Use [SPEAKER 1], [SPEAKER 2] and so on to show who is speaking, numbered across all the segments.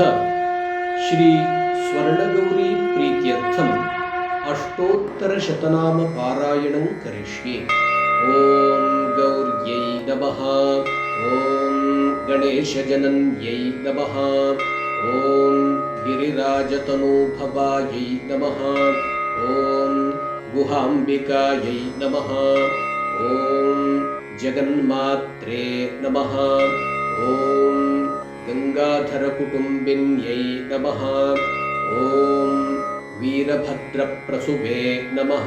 [SPEAKER 1] श्री स्वर्णगौरी प्रीत्यर्थम् अष्टोत्तरशतनाम पारायणं करिष्ये। ॐ गौर्यै नमः। ॐ गणेशजनन्यै नमः। ॐ गिरिराजतनूभवायै नमः। ॐ गुहाम्बिकायै नमः। ॐ जगन्मात्रे नमः। ॐ गंगाधरकुटुम्बिन्यै नमः। ॐ वीरभद्रप्रसुभे नमः।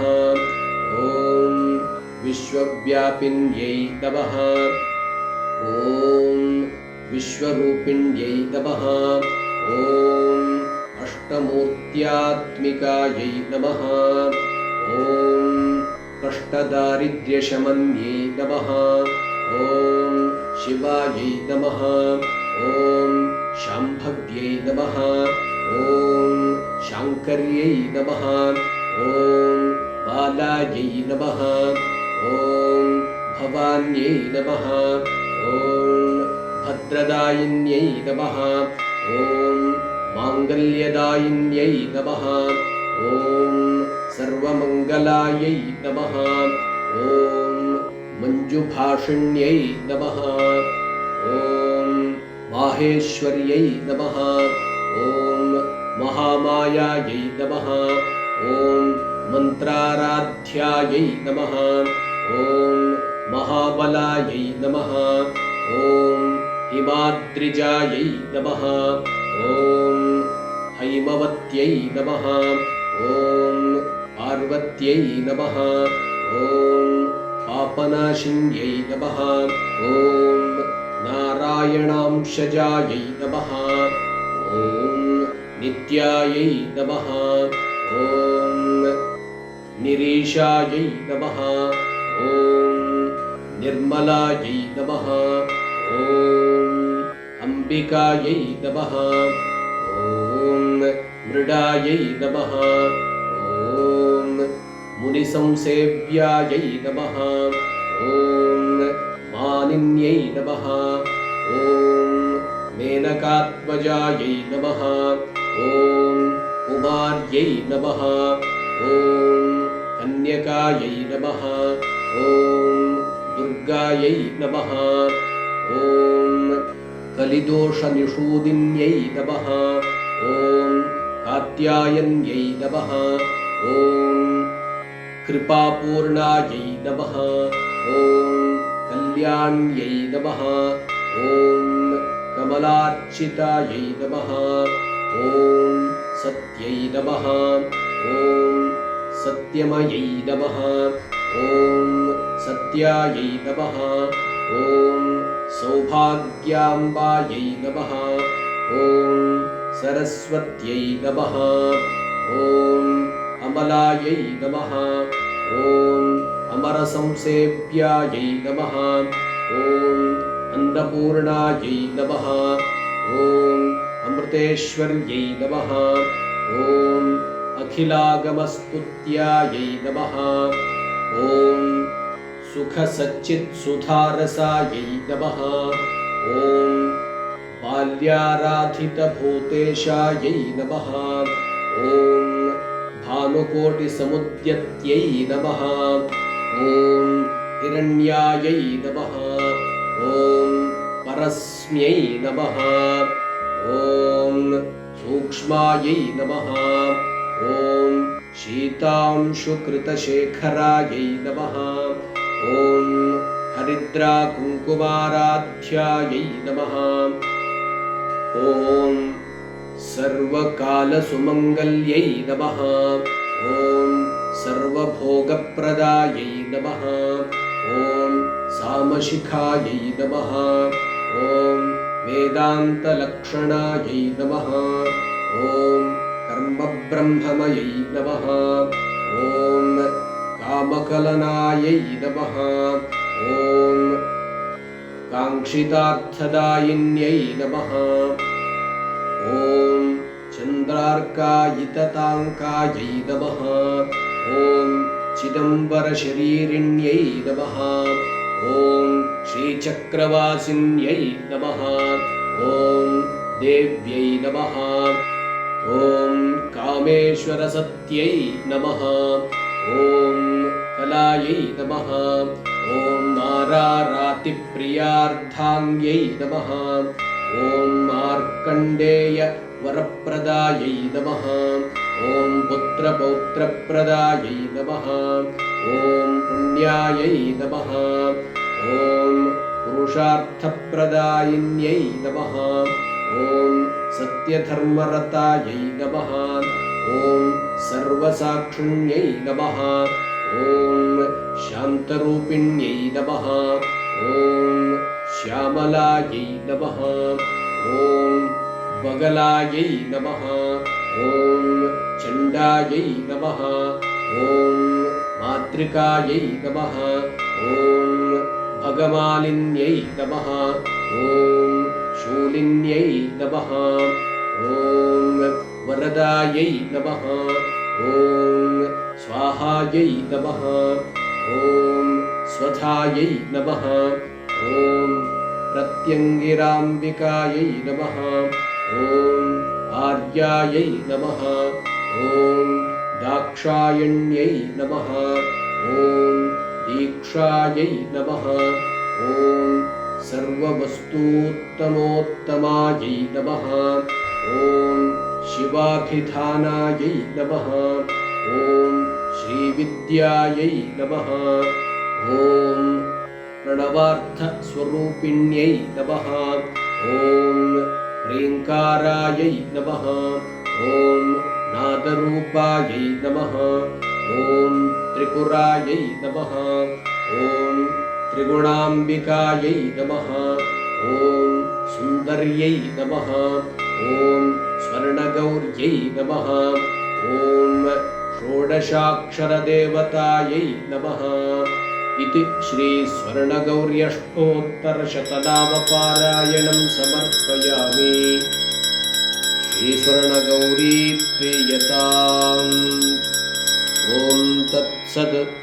[SPEAKER 1] ॐ विश्वव्यापिन्यै नमः। ॐ विश्वरूपिण्यै नमः। ॐ अष्टमूर्त्यात्मिकायै नमः। ॐ कष्टदारिद्र्यशमन्यै नमः। ॐ शिवायै नमः। ॐ शाम्भव्यै नमः। ॐ शाङ्कर्यै नमः। ॐ बालायै नमः। ॐ भवान्यै नमः। ॐ भद्रदायिन्यै नमः। ॐ माङ्गल्यदायिन्यै नमः। ॐ सर्वमङ्गलायै नमः। ॐ मञ्जुभाषिण्यै नमः। ॐ माहेश्वर्यै नमः। ॐ महामायायै नमः। ॐ मन्त्राराध्यायै नमः। ॐ महाबलायै नमः। ॐ हिमाद्रिजायै नमः। ॐ हैमवत्यै नमः। ॐ पार्वत्यै नमः। ॐ पापनाशिन्यै नमः। ॐ नारायणांशजायै नमः। ॐ नित्यायै नमः। ॐ निरीशायै नमः। ॐ निर्मलायै नमः। ॐ अम्बिकायै नमः। ॐ मृडायै नमः। ॐ मुनिसंसेव्यायै नमः। ॐ मानिन्यै नमः। ॐ मेनकात्मजायै नमः। ॐ कुमार्यै नमः। ॐ कन्यकायै नमः। ॐ दुर्गायै नमः। ॐ कलिदोषनिषूदिन्यै नमः। ॐ कात्यायन्यै नमः। ॐ कृपापूर्णायै नमः। ॐ कल्याण्यै नमः। ॐ कमलार्चितायै नमः। ॐ सत्यै नमः। ॐ सत्यमयै नमः। ॐ सत्यायै नमः। ॐ सौभाग्याम्बायै नमः। ॐ सरस्वत्यै नमः। ॐ अमलायै नमः। ॐ अमरसंसेव्यायै नमः। ॐ अन्नपूर्णायै नमः। ॐ अमृतेश्वर्यै नमः। ॐ अखिलागमस्तुत्यायै नमः। ॐ सुखसच्चित्सुधारसायै नमः। ॐ बाल्याराधितभूतेशायै नमः। ॐ भानुकोटिसमुद्यत्यै नमः। ॐ हिरण्यायै नमः। ॐ परस्म्यै नमः। ॐ सूक्ष्मायै नमः। ॐ शीतांशुकृतशेखरायै नमः। ॐ हरिद्राकुङ्कुमाराध्यायै नमः। ॐ सर्वकालसुमङ्गल्यै नमः। ॐ सर्वभोगप्रदायै नमः। ॐ सामशिखायै नमः। ॐ वेदान्तलक्षणायै नमः। ॐ कर्मब्रह्ममयै नमः। ॐ कामकलनायै नमः। ॐ काङ्क्षितार्थदायिन्यै नमः। ॐ चन्द्रार्कायितताङ्कायै नमः। ॐ चिदम्बरशरीरिण्यै नमः। ॐ श्रीचक्रवासिन्यै नमः। ॐ देव्यै नमः। ॐ कामेश्वरसत्यै नमः। ॐ कलायै नमः। ॐ आरारातिप्रियार्धाङ्ग्यै नमः। ॐ मार्कण्डेयवरप्रदायै नमः। ॐ पुत्रपौत्रप्रदायै नमः। ॐ पुण्यायै नमः। ॐ पुरुषार्थप्रदायिन्यै नमः। ॐ सत्यधर्मरतायै नमः। ॐ सर्वसाक्षिण्यै नमः। ॐ शान्तरूपिण्यै नमः। ॐ श्यामलायै नमः। ॐ बगलायै नमः। ॐ चण्डायै नमः। ॐ मातृकायै नमः। ॐ भगमालिन्यै नमः। ॐ शूलिन्यै नमः। ॐ वरदायै नमः। ॐ स्वाहायै नमः। ॐ स्वधायै नमः। ॐ प्रत्यङ्गिराम्बिकायै नमः। ॐ आर्यायै नमः। ॐ दाक्षायण्यै नमः। ॐ दीक्षायै नमः। ॐ सर्ववस्तूत्तमोत्तमायै नमः। ॐ शिवाभिधानायै नमः। ॐ श्रीविद्यायै नमः। ॐ प्रणवार्थस्वरूपिण्यै नमः। ॐ ह्रीङ्कारायै नमः। ॐ नादरूपायै नमः। ॐ त्रिपुरायै नमः। ॐ त्रिगुणाम्बिकायै नमः। ॐ सुन्दर्यै नमः। ॐ स्वर्णगौर्यै नमः। ॐ षोडशाक्षरदेवतायै नमः। इति श्रीस्वर्णगौर्यष्टोत्तरशतनामपारायणं समर्पयामि। श्रीस्वर्णगौरी प्रीयताम्। ॐ तत्सत्।